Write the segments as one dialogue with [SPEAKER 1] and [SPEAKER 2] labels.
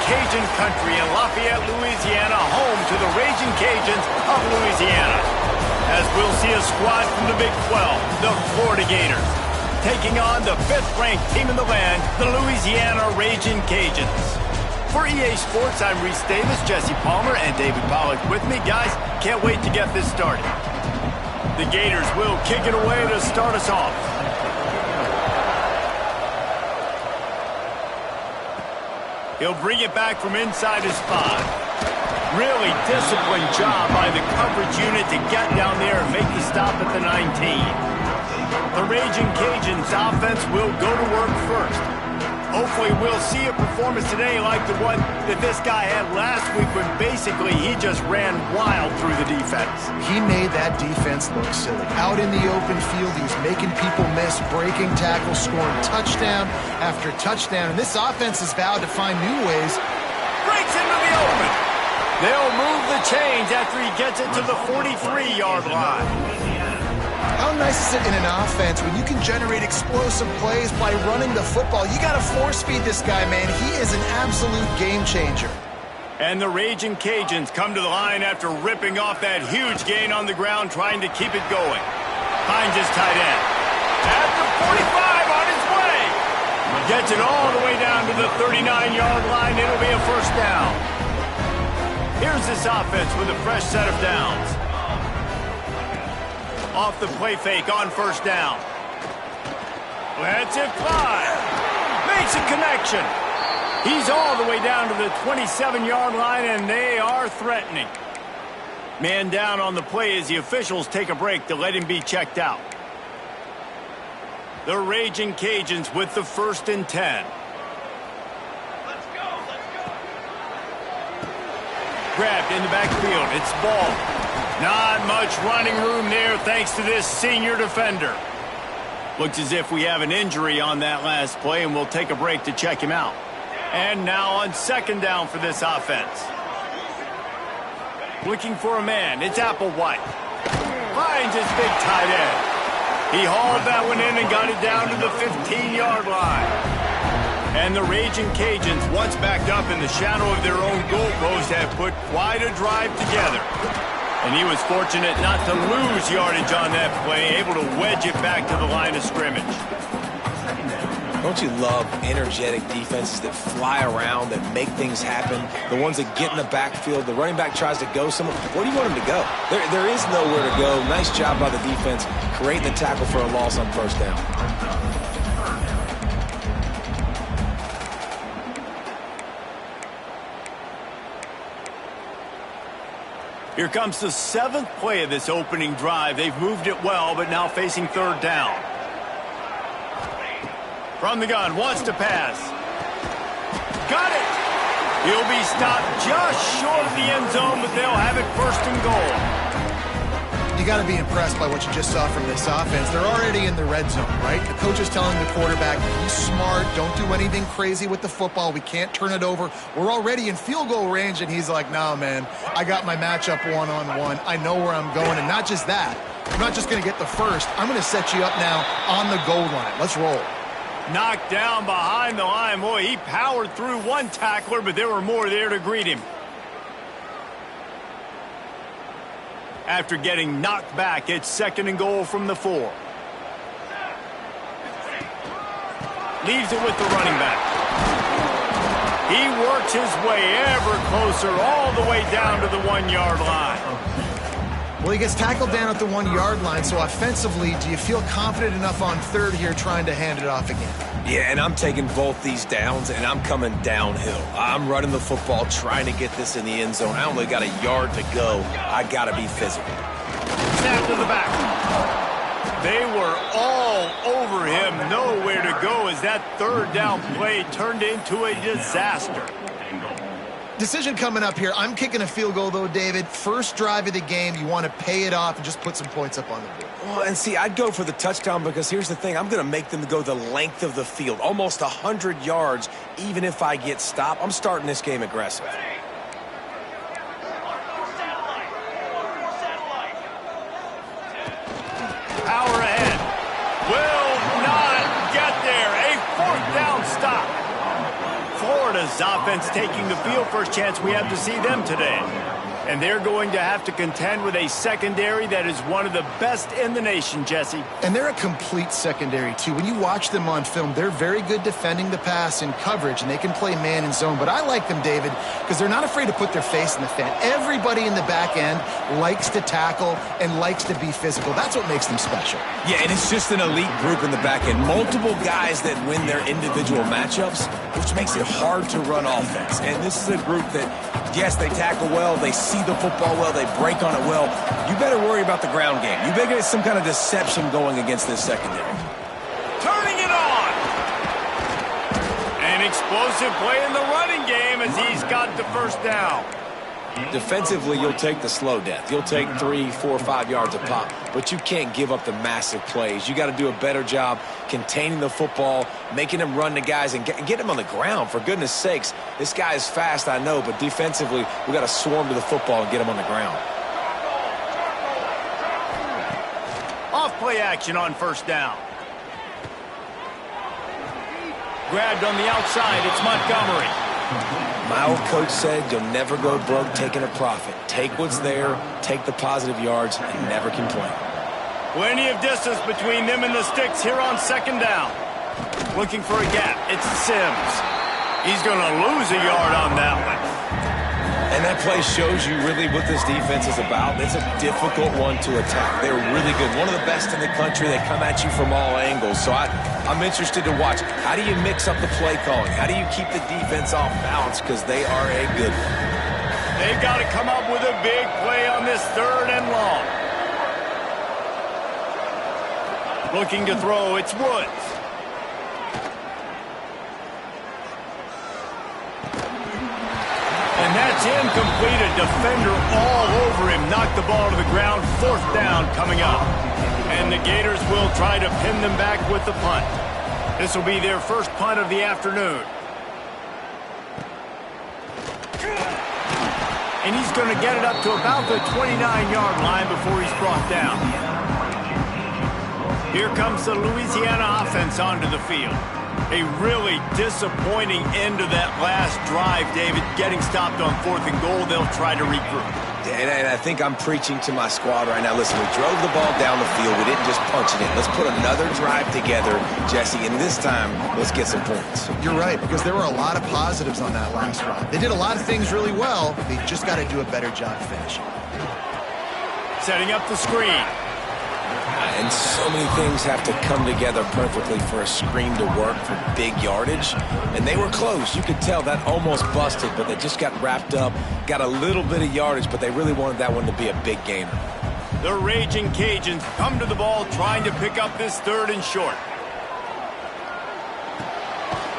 [SPEAKER 1] Cajun country in Lafayette, Louisiana, home to the Raging Cajuns of Louisiana. As we'll see a squad from the Big 12, the Florida Gators, taking on the 5th-ranked team in the land, the Louisiana Raging Cajuns. For EA Sports, I'm Reese Davis, Jesse Palmer, and David Pollack with me. Guys, can't wait to get this started. The Gators will kick it away to start us off. He'll bring it back from inside his 5. Really disciplined job by the coverage unit to get down there and make the stop at the 19. The Raging Cajuns offense will go to work first. Hopefully we'll see a performance today like the one that this guy had last week when basically he just ran wild through the defense.
[SPEAKER 2] He made that defense look silly. Out in the open field, he was making people miss, breaking tackles, scoring touchdown after touchdown. And this offense is vowed to find new ways.
[SPEAKER 1] Breaks into the open. They'll move the chains after he gets it to the 43-yard line.
[SPEAKER 2] How nice is it in an offense when you can generate explosive plays by running the football? You got to force-feed this guy, man. He is an absolute game changer.
[SPEAKER 1] And the Raging Cajuns come to the line after ripping off that huge gain on the ground, trying to keep it going. Finds his tight end. At the 45 on his way. Gets it all the way down to the 39-yard line. It'll be a first down. Here's this offense with a fresh set of downs. Off the play fake on first down. Lets it fly. Makes a connection. He's all the way down to the 27-yard line, and they are threatening. Man down on the play as the officials take a break to let him be checked out. The Raging Cajuns with the 1st and 10.
[SPEAKER 3] Let's go.
[SPEAKER 1] Grabbed in the backfield. It's ball. Not much running room there thanks to this senior defender. Looks as if we have an injury on that last play, and we'll take a break to check him out. And now on 2nd down for this offense. Looking for a man. It's Applewhite. Finds his big tight end. He hauled that one in and got it down to the 15-yard line. And the Raging Cajuns, once backed up in the shadow of their own goalpost, have put quite a drive together. And he was fortunate not to lose yardage on that play, able to wedge it back to the line of scrimmage.
[SPEAKER 4] Don't you love energetic defenses that fly around, that make things happen? The ones that get in the backfield, the running back tries to go somewhere. Where do you want him to go? There is nowhere to go. Nice job by the defense, creating the tackle for a loss on first down.
[SPEAKER 1] Here comes the 7th play of this opening drive. They've moved it well, but now facing 3rd down. From the gun, wants to pass. Got it! He'll be stopped just short of the end zone, but they'll have it 1st and goal.
[SPEAKER 2] You got to be impressed by what you just saw from this offense. They're already in the red zone, right? The coach is telling the quarterback, be smart, don't do anything crazy with the football. We can't turn it over. We're already in field goal range, and he's like, no, man, I got my matchup one-on-one. I know where I'm going, and not just that. I'm not just going to get the first. I'm going to set you up now on the goal line. Let's roll.
[SPEAKER 1] Knocked down behind the line. Boy, he powered through one tackler, but there were more there to greet him. After getting knocked back, it's 2nd and goal from the 4. Leaves it with the running back. He works his way ever closer all the way down to the 1-yard line.
[SPEAKER 2] Well, he gets tackled down at the 1-yard line, so offensively, do you feel confident enough on 3rd here trying to hand it off again?
[SPEAKER 4] Yeah, and I'm taking both these downs, and I'm coming downhill. I'm running the football, trying to get this in the end zone. I only got a yard to go. I got to be physical.
[SPEAKER 1] Snap to the back. They were all over him. Nowhere to go as that 3rd down play turned into a disaster.
[SPEAKER 2] Decision coming up here. I'm kicking a field goal, though, David. 1st drive of the game. You want to pay it off and just put some points up on the board.
[SPEAKER 4] Well, and see, I'd go for the touchdown because here's the thing. I'm going to make them go the length of the field, almost 100 yards, even if I get stopped. I'm starting this game aggressive.
[SPEAKER 1] Power ahead. Will not get there. A 4th down stop. Florida's offense taking the field first chance we have to see them today. And they're going to have to contend with a secondary that is one of the best in the nation, Jesse.
[SPEAKER 2] And they're a complete secondary, too. When you watch them on film, they're very good defending the pass and coverage, and they can play man and zone. But I like them, David, because they're not afraid to put their face in the fan. Everybody in the back end likes to tackle and likes to be physical. That's what makes them special.
[SPEAKER 4] Yeah, and it's just an elite group in the back end. Multiple guys that win their individual matchups, which makes it hard to run offense. And this is a group that, yes, they tackle well, they see the football well, they break on it well. You better worry about the ground game. You better get some kind of deception going against this secondary.
[SPEAKER 1] Turning it on. An explosive play in the running game as he's got the first down.
[SPEAKER 4] Defensively, you'll take the slow death. You'll take 3, 4, 5 yards a pop, but you can't give up the massive plays. You got to do a better job containing the football, making them run the guys, and get them on the ground. For goodness sakes, this guy is fast, I know, but defensively, we got to swarm to the football and get him on the ground.
[SPEAKER 1] Off play action on first down. Grabbed on the outside, it's Montgomery.
[SPEAKER 4] My old coach said you'll never go broke taking a profit. Take what's there, take the positive yards, and never complain.
[SPEAKER 1] Plenty of distance between them and the sticks here on second down. Looking for a gap. It's Sims. He's going to lose a yard on that one.
[SPEAKER 4] And that play shows you really what this defense is about. It's a difficult one to attack. They're really good. One of the best in the country. They come at you from all angles. So I'm interested to watch. How do you mix up the play calling? How do you keep the defense off balance? Because they are a good one.
[SPEAKER 1] They've got to come up with a big play on this third and long. Looking to throw, it's Woods. And that's incomplete. A defender all over him. Knocked the ball to the ground. Fourth down coming up. And the Gators will try to pin them back with the punt. This will be their first punt of the afternoon. And he's going to get it up to about the 29-yard line before he's brought down. Here comes the Louisiana offense onto the field. A really disappointing end to that last drive, David. Getting stopped on 4th and goal, they'll try to regroup.
[SPEAKER 4] And I think I'm preaching to my squad right now. Listen, we drove the ball down the field. We didn't just punch it in. Let's put another drive together, Jesse, and this time, let's get some points.
[SPEAKER 2] You're right, because there were a lot of positives on that last drive. They did a lot of things really well. They just got to do a better job finishing.
[SPEAKER 1] Setting up the screen.
[SPEAKER 4] And so many things have to come together perfectly for a screen to work for big yardage. And they were close. You could tell that almost busted, but they just got wrapped up, got a little bit of yardage, but they really wanted that one to be a big gainer.
[SPEAKER 1] The Raging Cajuns come to the ball trying to pick up this third and short.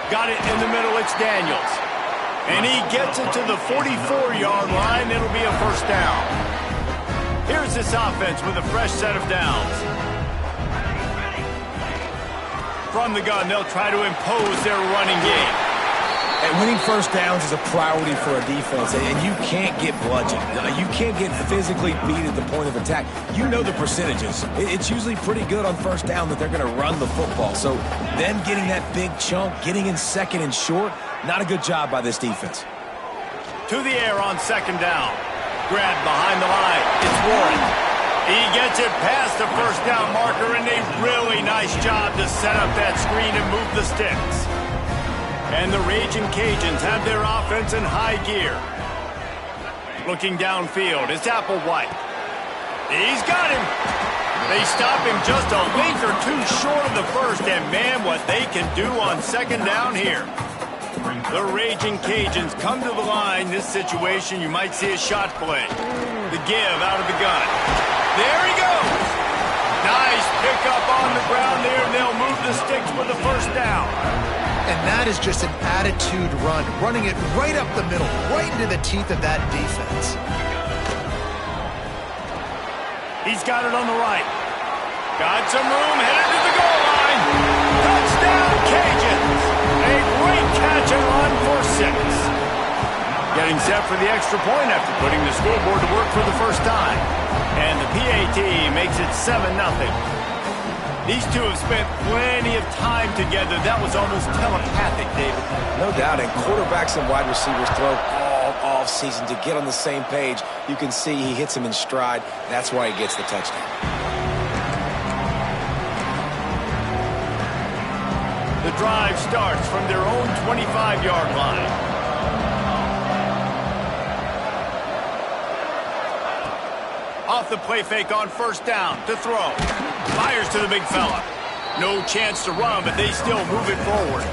[SPEAKER 1] Got it in the middle, it's Daniels. And he gets it to the 44-yard line. It'll be a first down. Here's this offense with a fresh set of downs. From the gun, they'll try to impose their running game.
[SPEAKER 4] And winning first downs is a priority for a defense, and you can't get bludgeoned. You can't get physically beat at the point of attack. You know the percentages. It's usually pretty good on first down that they're going to run the football. So them getting that big chunk, getting in second and short, not a good job by this defense.
[SPEAKER 1] To the air on second down. Grabbed behind the line. It's Warren. He gets it past the first down marker, and a really nice job to set up that screen and move the sticks. And the Raging Cajuns have their offense in high gear. Looking downfield, it's Applewhite. He's got him. They stop him just a length or two short of the first, and man, what they can do on second down here. The Raging Cajuns come to the line. This situation, you might see a shot play. The give out of the gun. There he goes. Nice pickup on the ground there. They'll move the sticks with the first down.
[SPEAKER 2] And that is just an attitude run, running it right up the middle, right into the teeth of that defense.
[SPEAKER 1] He's got it on the right. Got some room, headed to the goal line. Touchdown, Cajuns. A great catch and run for 6. Getting set for the extra point after putting the scoreboard to work for the first time. And the PAT makes it 7-0. These two have spent plenty of time together. That was almost telepathic, David.
[SPEAKER 4] No doubt, and quarterbacks and wide receivers throw all off-season to get on the same page. You can see he hits him in stride. That's why he gets the touchdown.
[SPEAKER 1] The drive starts from their own 25-yard line. Off the play fake on first down to throw. Fires to the big fella. No chance to run, but they still move it forward.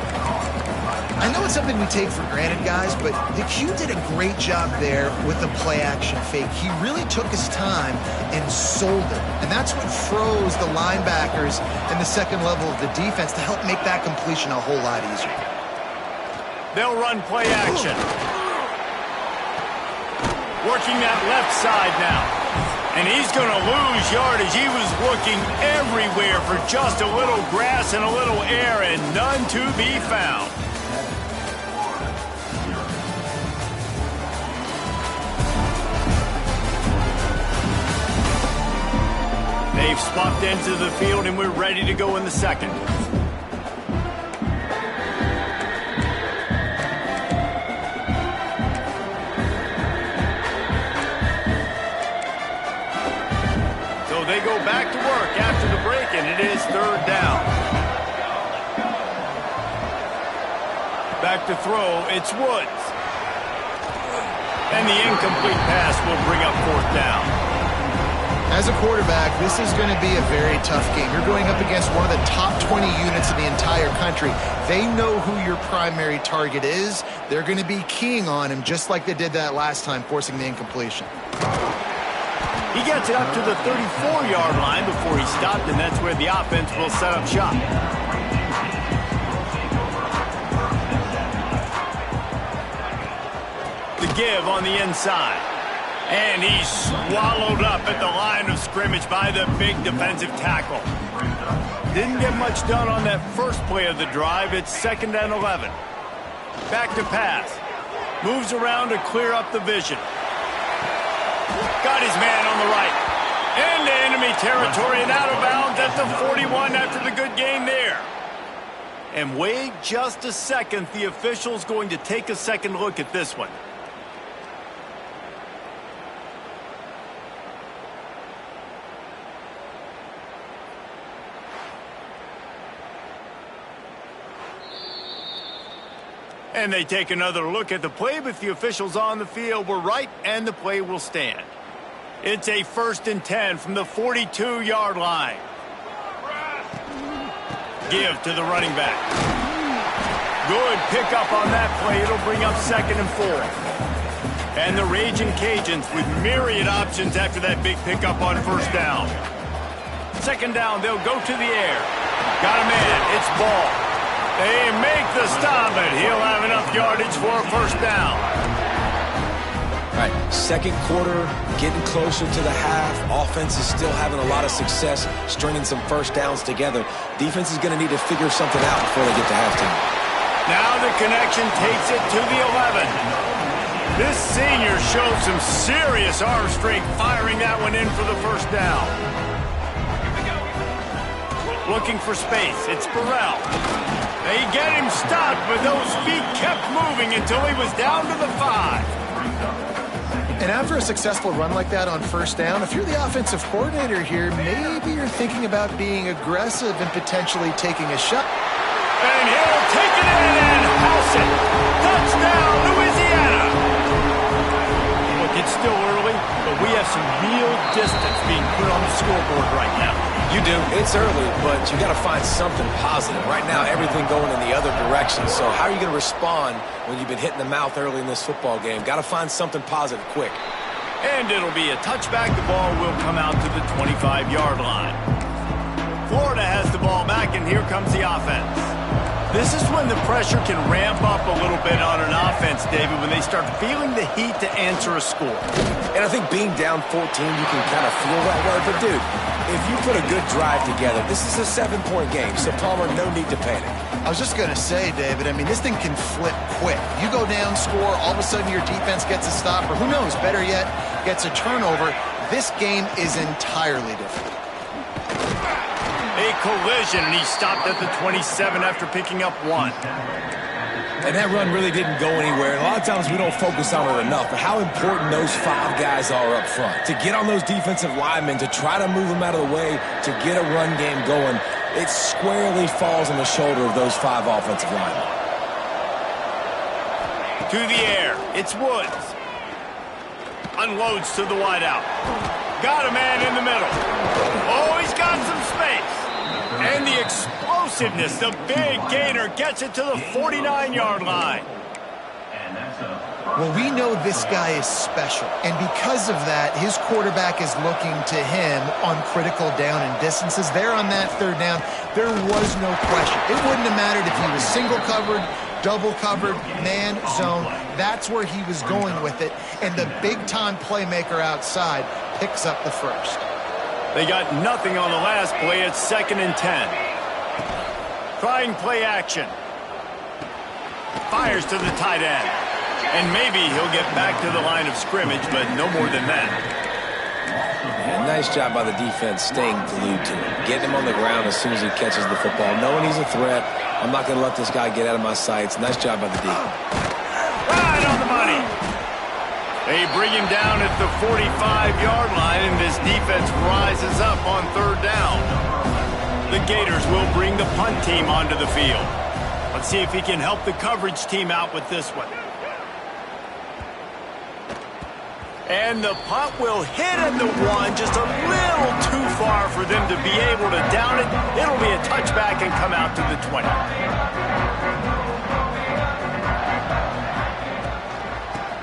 [SPEAKER 2] I know it's something we take for granted, guys, but the Q did a great job there with the play-action fake. He really took his time and sold it. And that's what froze the linebackers and the second level of the defense to help make that completion a whole lot easier.
[SPEAKER 1] They'll run play action. Working that left side now. And he's going to lose yardage. He was looking everywhere for just a little grass and a little air, and none to be found. They've swapped ends of the field, and we're ready to go in the second. They go back to work after the break, and it is third down. Back to throw, it's Woods. And the incomplete pass will bring up fourth down.
[SPEAKER 2] As a quarterback, this is going to be a very tough game. You're going up against one of the top 20 units in the entire country. They know who your primary target is. They're going to be keying on him just like they did that last time, forcing the incompletion.
[SPEAKER 1] He gets it up to the 34-yard line before he stopped, and that's where the offense will set up shop. The give on the inside. And he's swallowed up at the line of scrimmage by the big defensive tackle. Didn't get much done on that first play of the drive. It's 2nd and 11. Back to pass. Moves around to clear up the vision. Got his man on the right. Into enemy territory and out of bounds at the 41 after the good gain there. And wait just a second. The official's going to take a second look at this one. And they take another look at the play, but the officials on the field were right, and the play will stand. It's a 1st and 10 from the 42-yard line. Give to the running back. Good pickup on that play. It'll bring up 2nd and 4. And the Raging Cajuns with myriad options after that big pickup on first down. 2nd down, they'll go to the air. Got a man. It's Ball. They make the stop, but he'll have enough yardage for a first down.
[SPEAKER 4] All right, second quarter, getting closer to the half. Offense is still having a lot of success stringing some first downs together. Defense is going to need to figure something out before they get to halftime.
[SPEAKER 1] Now the connection takes it to the 11. This senior showed some serious arm strength firing that one in for the first down. Looking for space. It's Burrell. They get him stopped, but those feet kept moving until he was down to the 5.
[SPEAKER 2] And after a successful run like that on first down, if you're the offensive coordinator here, maybe you're thinking about being aggressive and potentially taking a shot.
[SPEAKER 1] And he'll take it in and house it. Touchdown, Louisiana. Look, it's still early, but we have some real distance being put on the scoreboard right now.
[SPEAKER 4] You do. It's early, but you got to find something positive. Right now, everything going in the other direction. So how are you going to respond when you've been hit in the mouth early in this football game? Got to find something positive quick.
[SPEAKER 1] And it'll be a touchback. The ball will come out to the 25-yard line. Florida has the ball back, and here comes the offense. This is when the pressure can ramp up a little bit on an offense, David, when they start feeling the heat to answer a score.
[SPEAKER 4] And I think being down 14, you can kind of feel that way. But, dude, if you put a good drive together, this is a 7-point game. So, Palmer, no need to panic.
[SPEAKER 2] I was just going to say, David, I mean, this thing can flip quick. You go down, score, all of a sudden your defense gets a stop, or who knows, better yet, gets a turnover. This game is entirely different.
[SPEAKER 1] A collision, and he stopped at the 27 after picking up 1.
[SPEAKER 4] And that run really didn't go anywhere. And a lot of times we don't focus on it enough, but how important those 5 guys are up front. To get on those defensive linemen, to try to move them out of the way, to get a run game going, it squarely falls on the shoulder of those 5 offensive linemen.
[SPEAKER 1] To the air, it's Woods. Unloads to the wideout. Got a man in the middle. Oh, he's got some space. And the explosiveness, the big gainer gets it to the 49-yard line.
[SPEAKER 2] Well, we know this guy is special, and because of that, his quarterback is looking to him on critical down and distances. There on that 3rd down, there was no question. It wouldn't have mattered if he was single covered, double covered, man, zone. That's where he was going with it, and the big-time playmaker outside picks up the first.
[SPEAKER 1] They got nothing on the last play. It's 2nd and 10. Trying play action. Fires to the tight end. And maybe he'll get back to the line of scrimmage, but no more than that.
[SPEAKER 4] Yeah, nice job by the defense staying glued to him. Getting him on the ground as soon as he catches the football. Knowing he's a threat. I'm not going to let this guy get out of my sights. Nice job by the D.
[SPEAKER 1] Right on the money. They bring him down at the 45-yard line, and this defense rises up on 3rd down. The Gators will bring the punt team onto the field. Let's see if he can help the coverage team out with this one. And the punt will hit at the 1, just a little too far for them to be able to down it. It'll be a touchback and come out to the 20.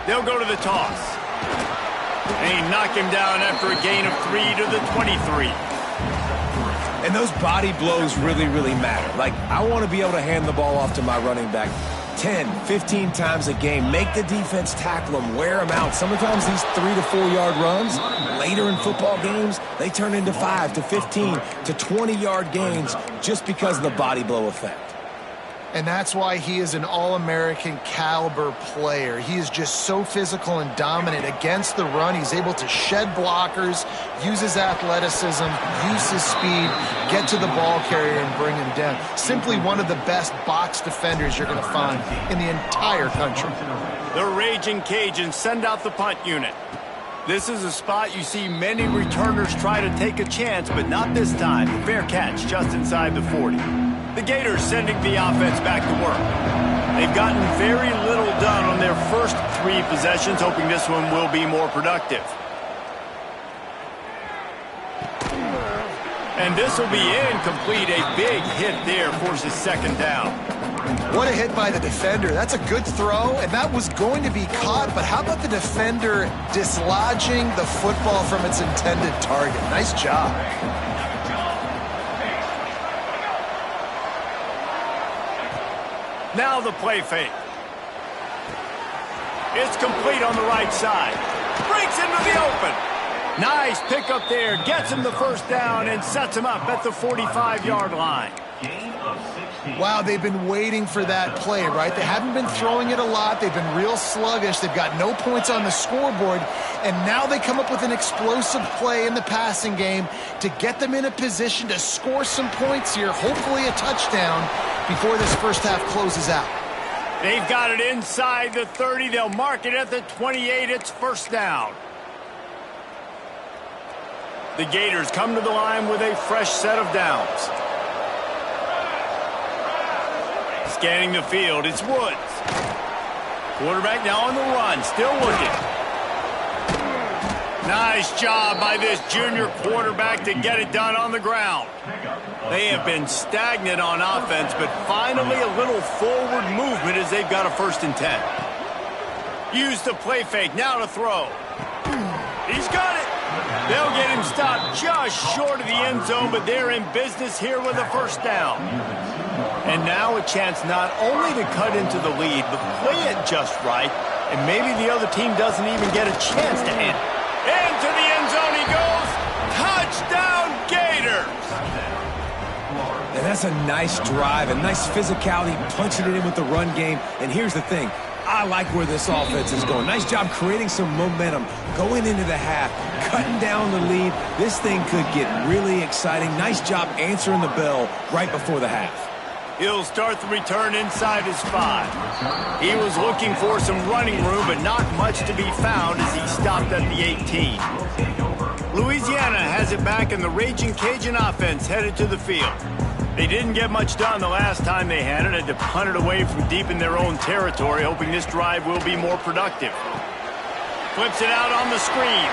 [SPEAKER 1] They'll go to the toss. And he knocked him down after a gain of 3 to the 23.
[SPEAKER 4] And those body blows really, really matter. Like, I want to be able to hand the ball off to my running back 10, 15 times a game. Make the defense tackle them, wear them out. Sometimes these 3 to 4 yard runs, later in football games, they turn into 5 to 15 to 20-yard gains just because of the body blow effect.
[SPEAKER 2] And that's why he is an all-American caliber player. He is just so physical and dominant against the run. He's able to shed blockers, use his athleticism, use his speed, get to the ball carrier and bring him down. Simply one of the best box defenders you're going to find in the entire country.
[SPEAKER 1] The Raging Cajuns send out the punt unit. This is a spot you see many returners try to take a chance, but not this time. The fair catch just inside the 40. The Gators sending the offense back to work. They've gotten very little done on their first 3 possessions, hoping this one will be more productive. And this will be incomplete. A big hit there forces 2nd down.
[SPEAKER 2] What a hit by the defender. That's a good throw, and that was going to be caught, but how about the defender dislodging the football from its intended target? Nice job.
[SPEAKER 1] Now the play fake. It's complete on the right side. Breaks into the open. Nice pickup there. Gets him the 1st down and sets him up at the 45-yard line.
[SPEAKER 2] Wow, they've been waiting for that play, right? They haven't been throwing it a lot. They've been real sluggish. They've got no points on the scoreboard. And now they come up with an explosive play in the passing game to get them in a position to score some points here, hopefully a touchdown, before this first half closes out.
[SPEAKER 1] They've got it inside the 30. They'll mark it at the 28. It's 1st down. The Gators come to the line with a fresh set of downs. Scanning the field, it's Woods. Quarterback now on the run, still looking. Nice job by this junior quarterback to get it done on the ground. They have been stagnant on offense, but finally a little forward movement as they've got a 1st and 10. Use the play fake, now to throw. He's got it. They'll get him stopped just short of the end zone, but they're in business here with a 1st down. And now a chance not only to cut into the lead, but play it just right, and maybe the other team doesn't even get a chance to end. Into the end zone he goes. Touchdown, Gators!
[SPEAKER 4] And that's a nice drive, a nice physicality, punching it in with the run game. And here's the thing, I like where this offense is going. Nice job creating some momentum, going into the half, cutting down the lead. This thing could get really exciting. Nice job answering the bell right before the half.
[SPEAKER 1] He'll start the return inside his 5. He was looking for some running room, but not much to be found as he stopped at the 18. Louisiana has it back, and the Raging Cajun offense headed to the field. They didn't get much done the last time they had it, to punt it away from deep in their own territory, hoping this drive will be more productive. Flips it out on the screen.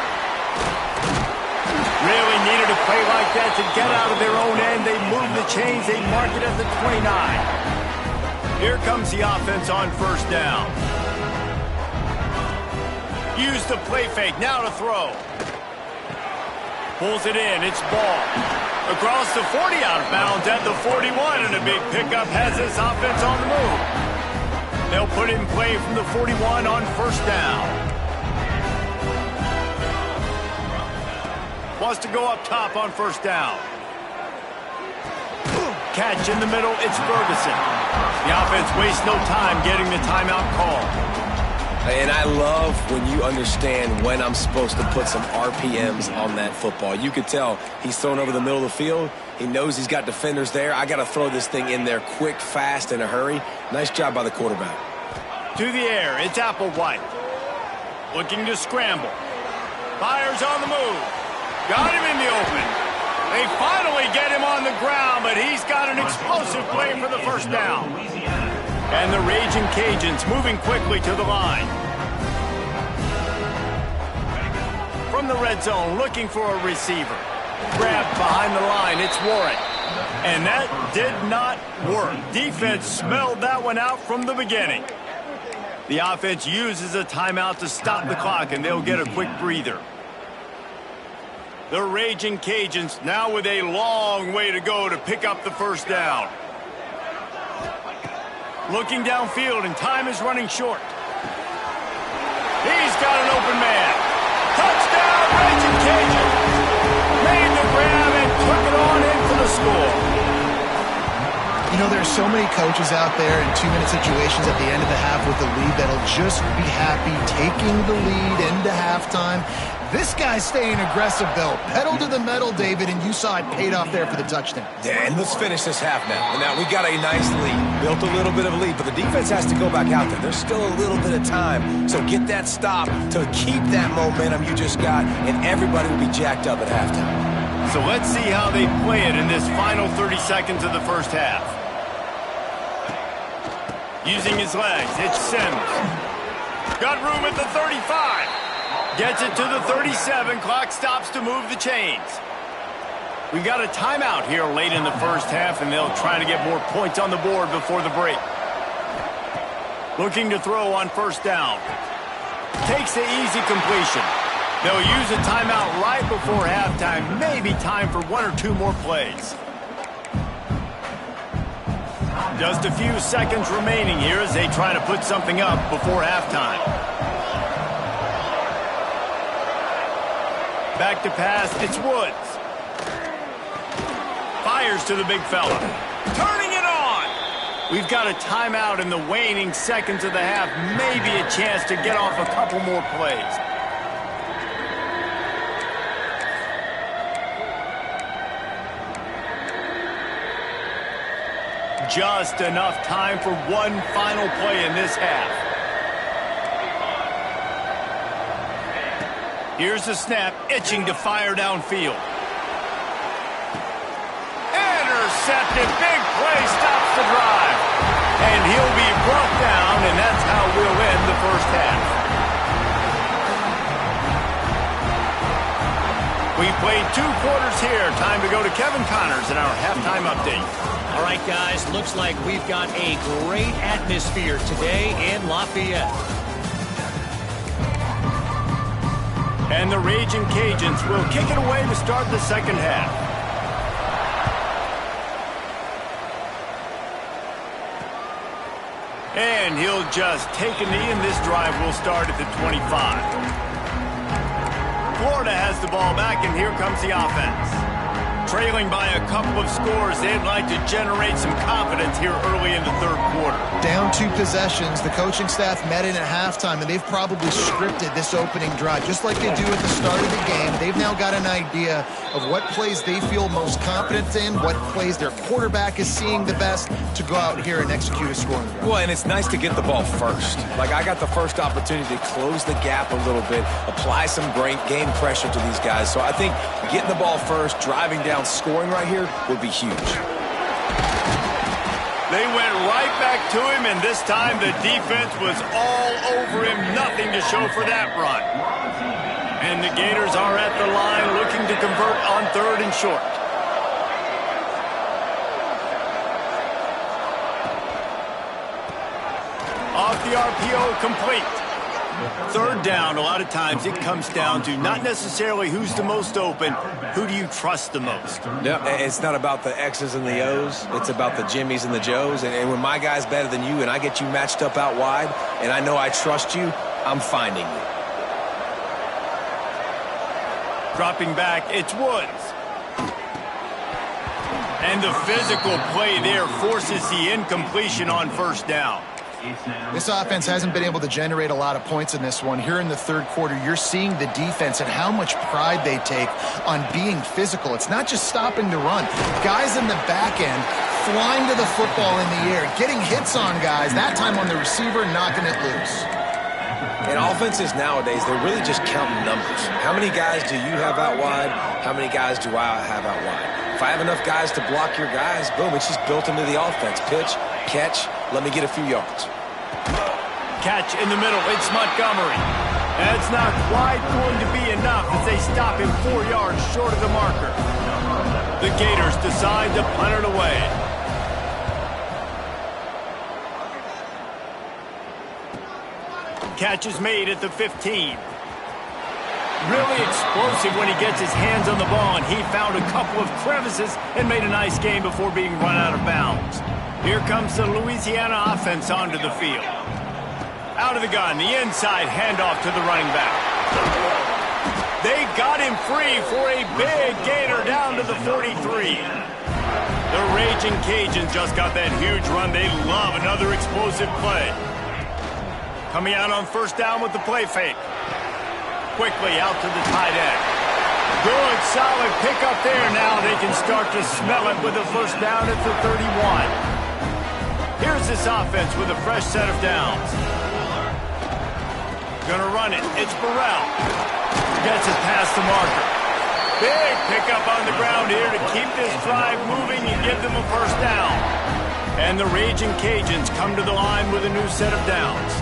[SPEAKER 1] Really needed a play like that to get out of their own end. They move the chains. They mark it at the 29. Here comes the offense on first down. Use the play fake. Now to throw. Pulls it in. It's ball. Across the 40, out of bounds at the 41, and a big pickup has this offense on the move. They'll put it in play from the 41 on first down. Wants to go up top on first down. Catch in the middle, it's Ferguson. The offense wastes no time getting the timeout call.
[SPEAKER 4] And I love when you understand when I'm supposed to put some RPMs on that football. You could tell he's thrown over the middle of the field. He knows he's got defenders there. I got to throw this thing in there quick, fast, in a hurry. Nice job by the quarterback.
[SPEAKER 1] To the air, it's Applewhite. Looking to scramble. Fires on the move. Got him in the open. They finally get him on the ground, but he's got an explosive play for the first down. And the Raging Cajuns moving quickly to the line. From the red zone, looking for a receiver. Grabbed behind the line, it's Warren. And that did not work. Defense smelled that one out from the beginning. The offense uses a timeout to stop the clock, and they'll get a quick breather. The Raging Cajuns now with a long way to go to pick up the first down. Looking downfield, and time is running short. He's got an open man. Touchdown, Raging Cajun. Made the grab and took it on in for the score.
[SPEAKER 2] You know, there's so many coaches out there in 2-minute situations at the end of the half with the lead that'll just be happy taking the lead into halftime. This guy's staying aggressive, though. Pedal to the metal, David, and you saw it paid off there for the touchdown.
[SPEAKER 4] Yeah, and let's finish this half now. And now we got a nice lead. Built a little bit of a lead, but the defense has to go back out there. There's still a little bit of time. So get that stop to keep that momentum you just got, and everybody will be jacked up at halftime.
[SPEAKER 1] So let's see how they play it in this final 30 seconds of the first half. Using his legs, it's Sims. Got room at the 35. Gets it to the 37. Clock stops to move the chains. We got a timeout here late in the first half, and they'll try to get more points on the board before the break. Looking to throw on first down. Takes the easy completion. They'll use a timeout right before halftime. Maybe time for one or two more plays. Just a few seconds remaining here as they try to put something up before halftime. Back to pass, it's Woods. Fires to the big fella. Turning it on! We've got a timeout in the waning seconds of the half. Maybe a chance to get off a couple more plays. Just enough time for one final play in this half. Here's the snap, itching to fire downfield. Intercepted, big play, stops the drive. And he'll be brought down, and that's how we'll end the first half. We played 2 quarters here. Time to go to Kevin Connors in our halftime update.
[SPEAKER 5] All right, guys, looks like we've got a great atmosphere today in Lafayette.
[SPEAKER 1] And the Raging Cajuns will kick it away to start the second half. And he'll just take a knee, and this drive will start at the 25. Florida has the ball back, and here comes the offense. Trailing by a couple of scores, they'd like to generate some confidence here early in the third quarter.
[SPEAKER 2] Down 2 possessions, the coaching staff met in at halftime, and they've probably scripted this opening drive. Just like they do at the start of the game, they've now got an idea of what plays they feel most confident in, what plays their quarterback is seeing the best to go out here and execute a scoring drive.
[SPEAKER 4] Well, and it's nice to get the ball first. Like, I got the first opportunity to close the gap a little bit, apply some great game pressure to these guys. So I think getting the ball first, driving down, scoring right here would be huge.
[SPEAKER 1] They went right back to him, and this time the defense was all over him. Nothing to show for that run. And the Gators are at the line looking to convert on 3rd and short. Off the RPO, complete. 3rd down, a lot of times it comes down to not necessarily who's the most open, who do you trust the most?
[SPEAKER 4] Yeah, it's not about the X's and the O's. It's about the Jimmies and the Joes. And when my guy's better than you and I get you matched up out wide and I know I trust you, I'm finding you.
[SPEAKER 1] Dropping back, it's Woods. And the physical play there forces the incompletion on 1st down.
[SPEAKER 2] This offense hasn't been able to generate a lot of points in this one. Here in the 3rd quarter, you're seeing the defense and how much pride they take on being physical. It's not just stopping to run. Guys in the back end flying to the football in the air, getting hits on guys, that time on the receiver, knocking it loose.
[SPEAKER 4] And offenses nowadays, they're really just counting numbers. How many guys do you have out wide? How many guys do I have out wide? If I have enough guys to block your guys, boom, it's just built into the offense. Pitch, catch, let me get a few yards.
[SPEAKER 1] Catch in the middle, it's Montgomery. That's not quite going to be enough as they stop him 4 yards short of the marker. The Gators decide to punt it away. Catch is made at the 15. Really explosive when he gets his hands on the ball, and he found a couple of crevices and made a nice game before being run out of bounds. Here comes the Louisiana offense onto the field. Out of the gun, the inside handoff to the running back. They got him free for a big gainer down to the 43. The Raging Cajuns just got that huge run. They love another explosive play. Coming out on 1st down with the play fake. Quickly out to the tight end. Good, solid pickup there. Now they can start to smell it with a 1st down at the 31. Here's this offense with a fresh set of downs. Gonna run it. It's Burrell. Gets it past the marker. Big pickup on the ground here to keep this drive moving and give them a 1st down. And the Raging Cajuns come to the line with a new set of downs.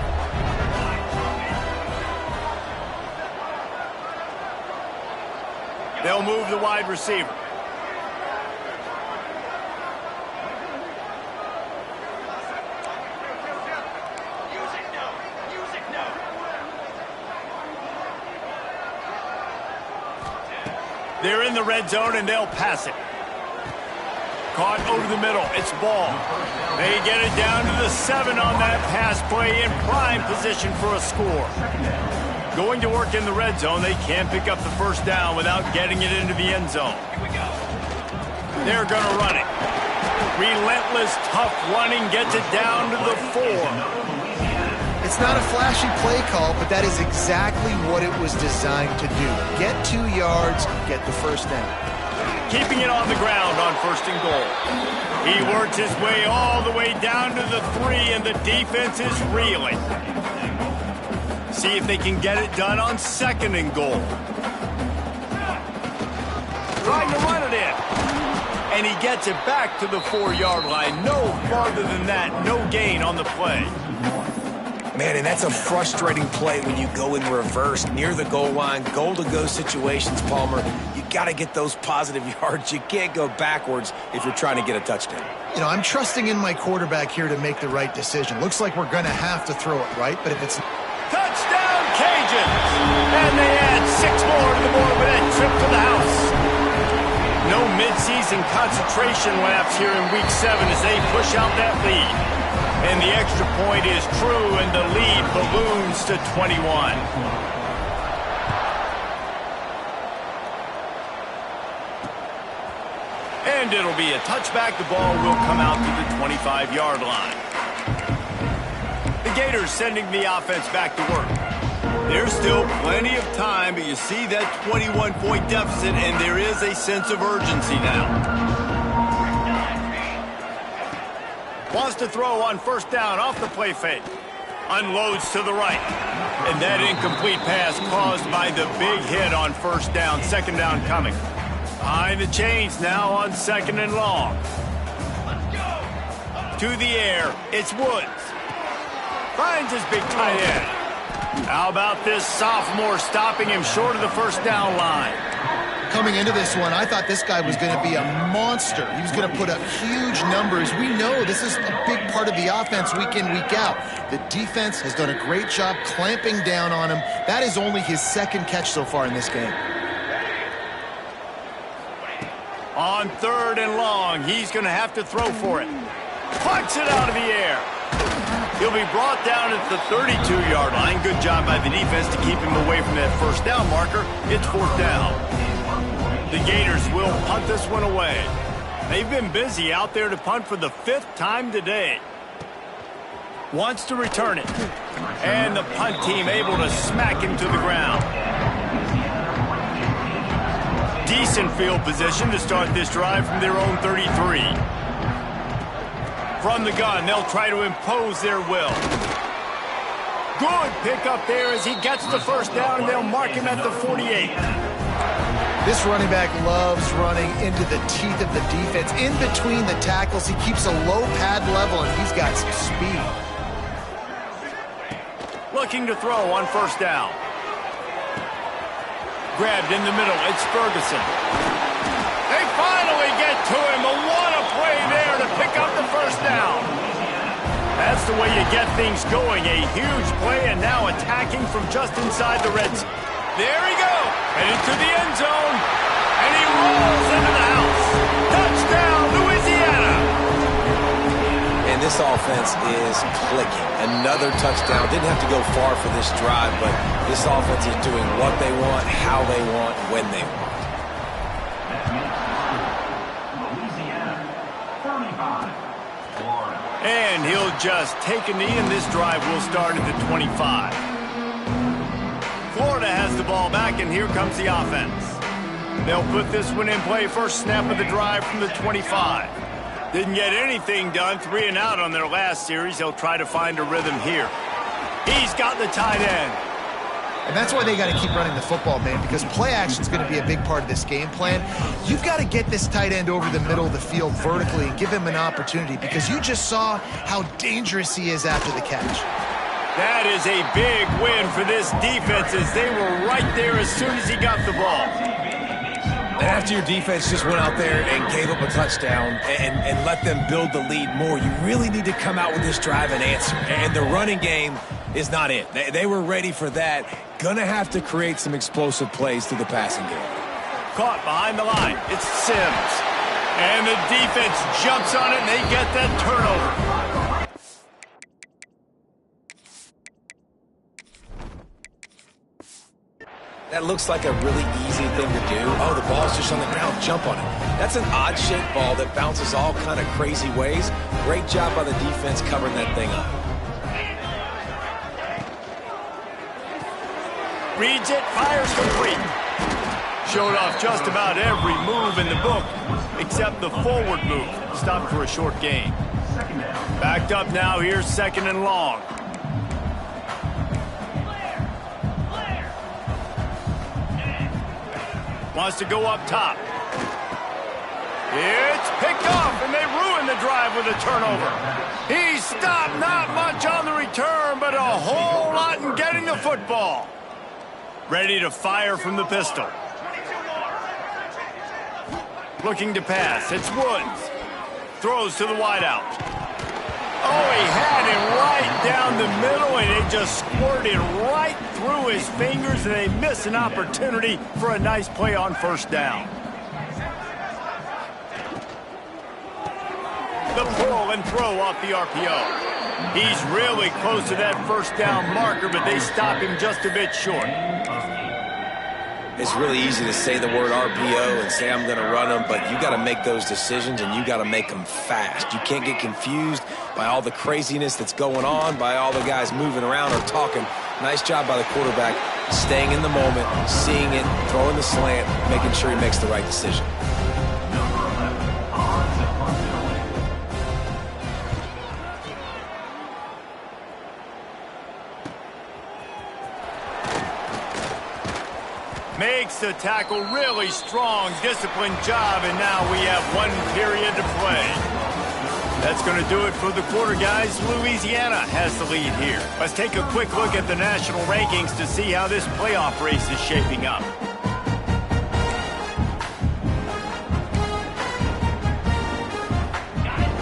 [SPEAKER 1] They'll move the wide receiver. They're in the red zone, and they'll pass it. Caught over the middle. It's Ball. They get it down to the 7 on that pass play in prime position for a score. Going to work in the red zone, they can't pick up the 1st down without getting it into the end zone. They're going to run it. Relentless, tough running gets it down to the 4.
[SPEAKER 2] It's not a flashy play call, but that is exactly what it was designed to do. Get 2 yards, get the 1st down.
[SPEAKER 1] Keeping it on the ground on 1st and goal. He works his way all the way down to the 3, and the defense is reeling. See if they can get it done on 2nd and goal. Trying to run it in. And he gets it back to the 4-yard line. No farther than that. No gain on the play.
[SPEAKER 4] Man, and that's a frustrating play when you go in reverse near the goal line, goal-to-go situations, Palmer. You got to get those positive yards. You can't go backwards if you're trying to get a touchdown.
[SPEAKER 2] You know, I'm trusting in my quarterback here to make the right decision. Looks like we're going to have to throw it, right? But if it's...
[SPEAKER 1] Touchdown, Cajuns! And they add 6 more to the board with that trip to the house. No midseason concentration laps here in Week 7 as they push out that lead. And the extra point is true, and the lead balloons to 21. And it'll be a touchback. The ball will come out to the 25-yard line. The Gators sending the offense back to work. There's still plenty of time, but you see that 21-point deficit, and there is a sense of urgency now. Wants to throw on first down off the play fake. Unloads to the right. And that incomplete pass caused by the big hit on first down. Second down coming. Behind the chains now on second and long. To the air, it's Woods. Finds his big tight end. How about this sophomore stopping him short of the first down line?
[SPEAKER 2] Coming into this one, I thought this guy was going to be a monster. He was going to put up huge numbers. We know this is a big part of the offense week in, week out. The defense has done a great job clamping down on him. That is only his second catch so far in this game.
[SPEAKER 1] On third and long, he's going to have to throw for it. Pucks it out of the air. He'll be brought down at the 32-yard line. Good job by the defense to keep him away from that first down marker. It's fourth down. The Gators will punt this one away. They've been busy out there to punt for the 5th time today. Wants to return it. And the punt team able to smack him to the ground. Decent field position to start this drive from their own 33. From the gun, they'll try to impose their will. Good pickup there as he gets the first down, and they'll mark him at the 48.
[SPEAKER 2] This running back loves running into the teeth of the defense. In between the tackles, he keeps a low pad level, and he's got some speed.
[SPEAKER 1] Looking to throw on first down. Grabbed in the middle, it's Ferguson. They finally get to him, but what a play there to pick up the first down. That's the way you get things going, a huge play, and now attacking from just inside the red zone. There he goes, heading to the end zone, and he rolls into the house. Touchdown, Louisiana.
[SPEAKER 4] And this offense is clicking. Another touchdown. Didn't have to go far for this drive, but this offense is doing what they want, how they want, when they want.
[SPEAKER 1] And he'll just take a knee, and this drive will start at the 25. Florida has the ball back, and here comes the offense. They'll put this one in play first snap of the drive from the 25. Didn't get anything done, 3 and out on their last series. They'll try to find a rhythm here. He's got the tight end.
[SPEAKER 2] And that's why they got to keep running the football, man, because play action is going to be a big part of this game plan. You've got to get this tight end over the middle of the field vertically and give him an opportunity, because you just saw how dangerous he is after the catch.
[SPEAKER 1] That is a big win for this defense, as they were right there as soon as he got the ball.
[SPEAKER 4] And after your defense just went out there and gave up a touchdown and let them build the lead more, you really need to come out with this drive and answer. And the running game is not it. They were ready for that. Gonna have to create some explosive plays through the passing game.
[SPEAKER 1] Caught behind the line. It's Sims. And the defense jumps on it, and they get that turnover.
[SPEAKER 4] That looks like a really easy thing to do. Oh, the ball's just on the ground. Jump on it. That's an odd-shaped ball that bounces all kind of crazy ways. Great job by the defense covering that thing up.
[SPEAKER 1] Reads it, fires complete. Showed off just about every move in the book, except the forward move. Stopped for a short gain. Backed up now, here's second and long. Wants to go up top. It's picked off, and they ruin the drive with a turnover. He stopped, not much on the return, but a whole lot in getting the football. Ready to fire from the pistol. Looking to pass. It's Woods. Throws to the wideout. Oh, he had it right down the middle, and it just squirted right through his fingers, and they miss an opportunity for a nice play on first down. The pull and throw off the RPO. He's really close to that first down marker, but they stop him just a bit short.
[SPEAKER 4] It's really easy to say the word RPO and say I'm going to run them, but you got to make those decisions and you got to make them fast. You can't get confused by all the craziness that's going on, by all the guys moving around or talking. Nice job by the quarterback, staying in the moment, seeing it, throwing the slant, making sure he makes the right decision.
[SPEAKER 1] Makes the tackle really strong, disciplined job, and now we have 1 period to play. That's going to do it for the quarter, guys. Louisiana has the lead here. Let's take a quick look at the national rankings to see how this playoff race is shaping up.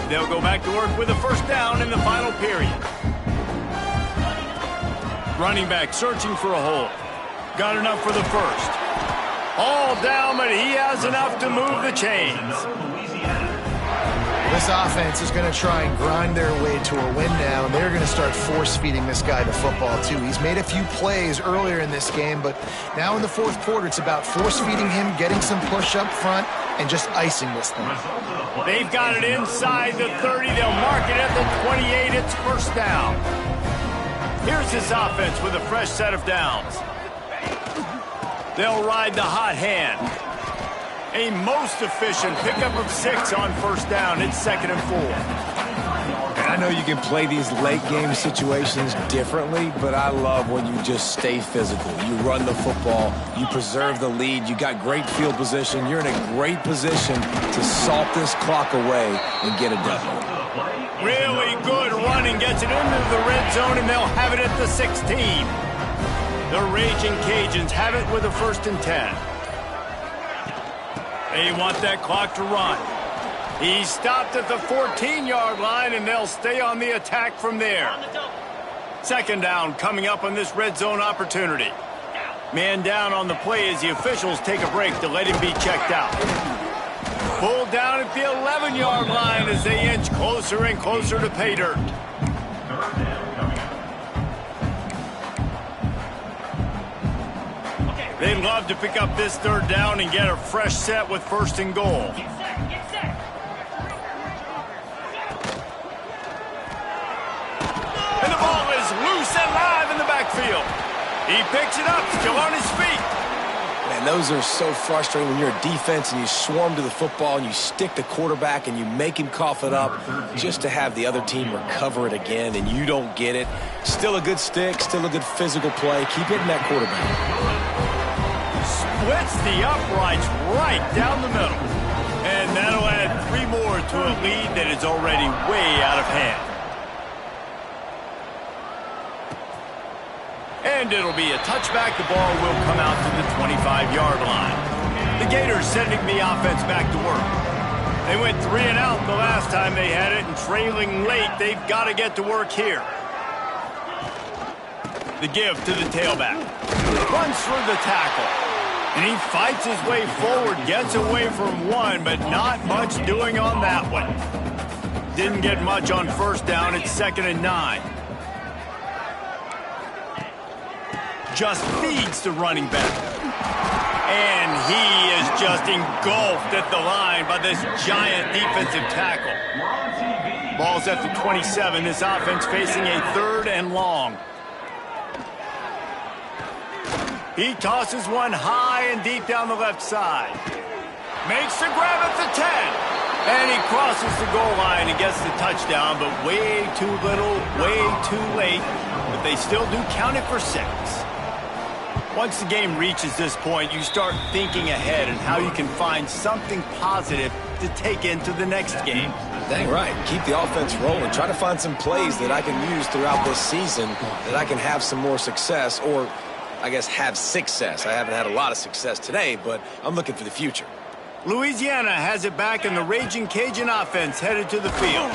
[SPEAKER 1] They'll go back to work with a first down in the final period. Running back searching for a hole. Got enough for the first. All down, but he has enough to move the chains.
[SPEAKER 2] This offense is going to try and grind their way to a win now, and they're going to start force-feeding this guy the football, too. He's made a few plays earlier in this game, but now in the fourth quarter, it's about force-feeding him, getting some push up front, and just icing this thing.
[SPEAKER 1] They've got it inside the 30. They'll mark it at the 28. It's first down. Here's this offense with a fresh set of downs. They'll ride the hot hand. A most efficient pickup of 6 on first down. It's 2nd and 4.
[SPEAKER 4] And I know you can play these late game situations differently, but I love when you just stay physical. You run the football, you preserve the lead, you got great field position, you're in a great position to salt this clock away and get a W.
[SPEAKER 1] Really good running, gets it into the red zone, and they'll have it at the 16. The Raging Cajuns have it with a 1st and 10. They want that clock to run. He stopped at the 14-yard line, and they'll stay on the attack from there. 2nd down coming up on this red zone opportunity. Man down on the play as the officials take a break to let him be checked out. Pulled down at the 11-yard line as they inch closer and closer to pay dirt. They'd love to pick up this 3rd down and get a fresh set with 1st and goal. And the ball is loose and live in the backfield. He picks it up, still on his feet.
[SPEAKER 4] Man, those are so frustrating when you're a defense and you swarm to the football and you stick the quarterback and you make him cough it up just to have the other team recover it again and you don't get it. Still a good stick, still a good physical play. Keep hitting that quarterback.
[SPEAKER 1] Splits the uprights right down the middle. And that'll add 3 more to a lead that is already way out of hand. And it'll be a touchback. The ball will come out to the 25-yard line. The Gators sending the offense back to work. They went 3 and out the last time they had it, and trailing late, they've got to get to work here. The give to the tailback. Runs through the tackle. And he fights his way forward, gets away from one, but not much doing on that one. Didn't get much on first down. It's 2nd and 9. Just feeds the running back. And he is just engulfed at the line by this giant defensive tackle. Ball's at the 27. This offense facing a 3rd and long. He tosses one high and deep down the left side. Makes the grab at the 10. And he crosses the goal line and gets the touchdown, but way too little, way too late. But they still do count it for 6. Once the game reaches this point, you start thinking ahead and how you can find something positive to take into the next game.
[SPEAKER 4] Dang right. Keep the offense rolling. Try to find some plays that I can use throughout this season that I can have some more success, or I guess have success. I haven't had a lot of success today, but I'm looking for the future.
[SPEAKER 1] Louisiana has it back, and the Raging Cajun offense headed to the field.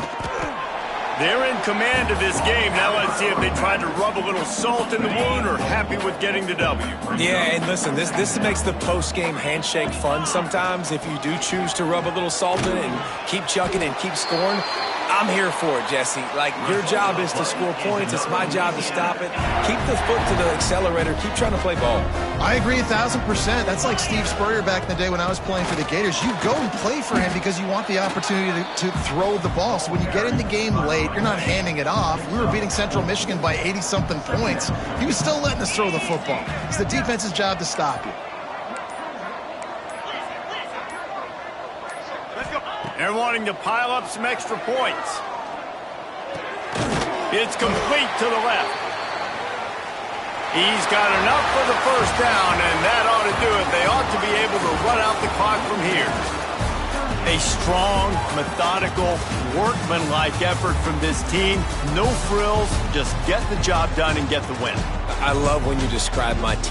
[SPEAKER 1] They're in command of this game. Now let's see if they tried to rub a little salt in the wound or happy with getting the W.
[SPEAKER 4] Yeah, and listen, this makes the post-game handshake fun sometimes if you do choose to rub a little salt in it and keep chucking and keep scoring. I'm here for it, Jesse. Like, your job is to score points. It's my job to stop it. Keep the foot to the accelerator. Keep trying to play ball.
[SPEAKER 2] I agree 1,000%. That's like Steve Spurrier back in the day when I was playing for the Gators. You go and play for him because you want the opportunity to throw the ball. So when you get in the game late, you're not handing it off. We were beating Central Michigan by 80-something points. He was still letting us throw the football. It's the defense's job to stop you.
[SPEAKER 1] They're wanting to pile up some extra points. It's complete to the left. He's got enough for the first down, and that ought to do it. They ought to be able to run out the clock from here. A strong, methodical, workmanlike effort from this team. No frills, just get the job done and get the win.
[SPEAKER 4] I love when you describe my team.